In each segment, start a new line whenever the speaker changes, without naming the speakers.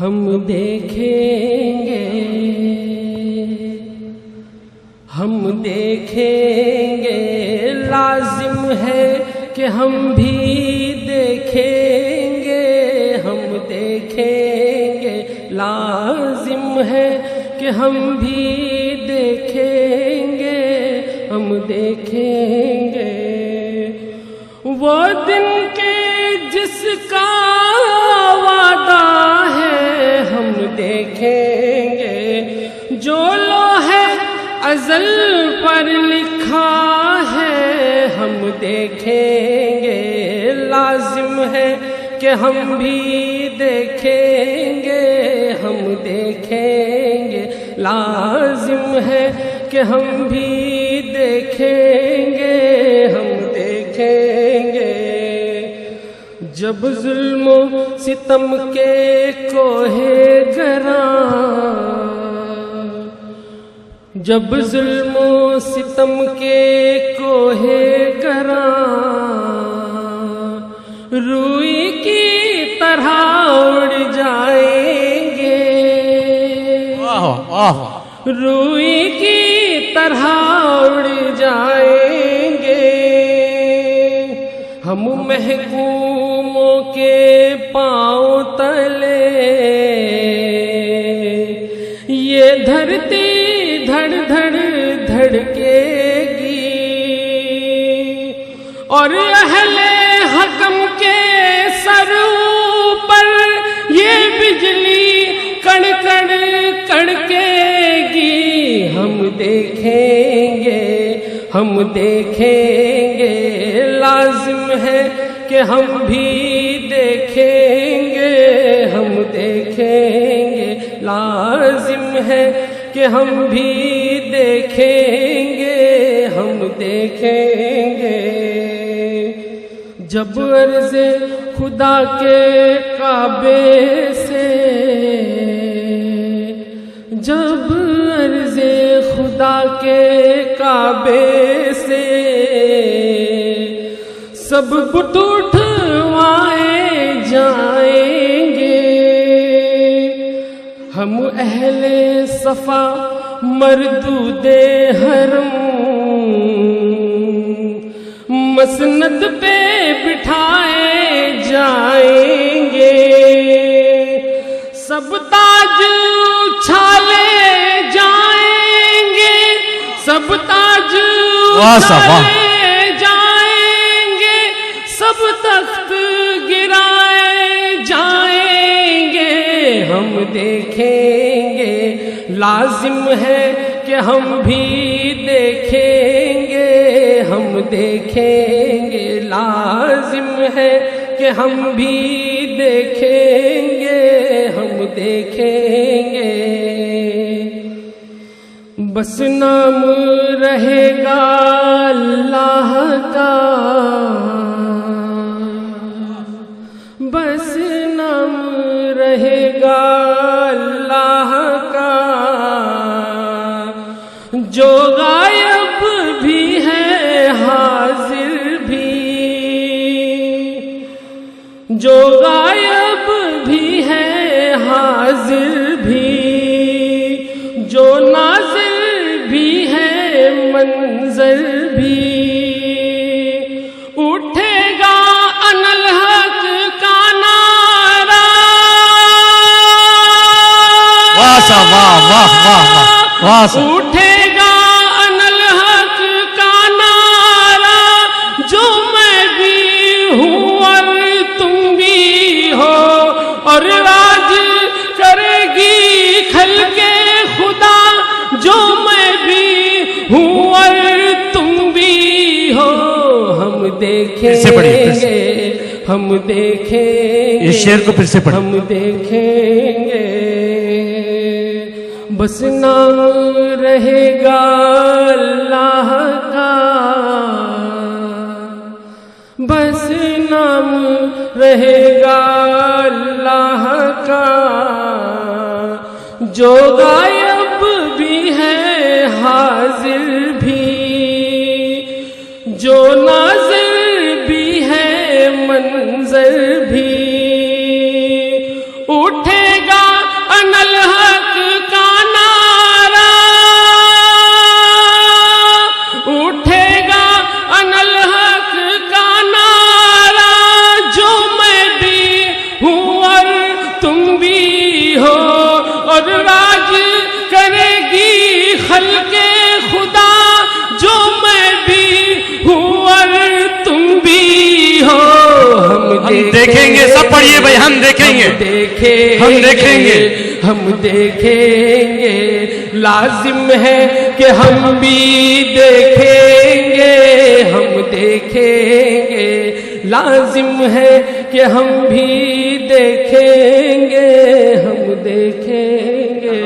ہم دیکھیں گے، ہم دیکھیں گے، لازم ہے کہ ہم بھی دیکھیں گے، ہم دیکھیں گے، لازم ہے کہ ہم بھی دیکھیں گے، ہم دیکھیں گے وہ دن کے جس کا وعدہ ہے، ہم دیکھیں گے جو لوحے ازل پر لکھا ہے، ہم دیکھیں گے، لازم ہے کہ ہم بھی دیکھیں گے، ہم دیکھیں گے، لازم ہے کہ ہم بھی دیکھیں گے، ہم دیکھیں گے جب ظلم و ستم کے کوہ گراں، جب ظلم و ستم کے کوہ گراں روئی کی طرح اڑ جائیں گے، روئی کی طرح اڑ جائیں گے، ہم محکوموں کے پاؤں تلے یہ دھرتی دھڑ دھڑ دھڑکے گی، اور اہل حکم کے سر پر یہ بجلی کڑ کڑ کڑکے گی، ہم دیکھیں گے، ہم دیکھیں گے، لازم ہے کہ ہم بھی دیکھیں گے، ہم دیکھیں گے، لازم ہے کہ ہم بھی دیکھیں گے، ہم دیکھیں گے جب عرض خدا کے کعبے سے، جب عرض خدا کے کعبے سے سب بت اٹھوائے جائیں گے، ہم اہل صفا مردود حرم مسند پہ بٹھائے جائیں گے، سب تاج اچھالے جائیں گے، سب تاج اچھالے جائیں گے، سب تخت گرائے جائیں گے، ہم دیکھیں گے، لازم ہے کہ ہم بھی دیکھیں گے، ہم دیکھیں گے، لازم ہے کہ ہم بھی دیکھیں گے، ہم دیکھیں گے بس نام رہے گا اللہ کا، بس نام رہے گا اللہ کا، جو غائب بھی ہے حاضر بھی، جو غائب بھی ہے حاضر بھی، جو نازل بھی ہے منظر بھی، اٹھے گا انالحق کا نعرہ، اٹھے گا انالحق کا نعرہ، جو میں بھی ہوں اور تم بھی ہو، اور راج کرے گی خلق خدا، جو میں بھی ہوں اور تم بھی ہو، ہم دیکھیں گے، ہم دیکھیں گے،
اس شعر کو پھر سے پڑھیں،
ہم دیکھیں گے بس نام رہے گا اللہ کا، بس نام رہے گا اللہ کا، جو غائب بھی ہے حاضر بھی، جو نازل بھی ہے منظر بھی، اٹھے گا
دیکھیں گے. سب پڑھیے بھائی, ہم دیکھیں گے, ہم دیکھیں گے,
ہم دیکھیں گے. لازم ہے کہ ہم بھی دیکھیں گے, ہم دیکھیں گے. لازم ہے کہ ہم بھی دیکھیں گے, ہم دیکھیں گے.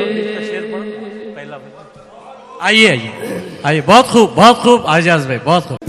آئیے آئیے آئیے. بہت خوب, بہت خوب اعجاز بھائی, بہت خوب.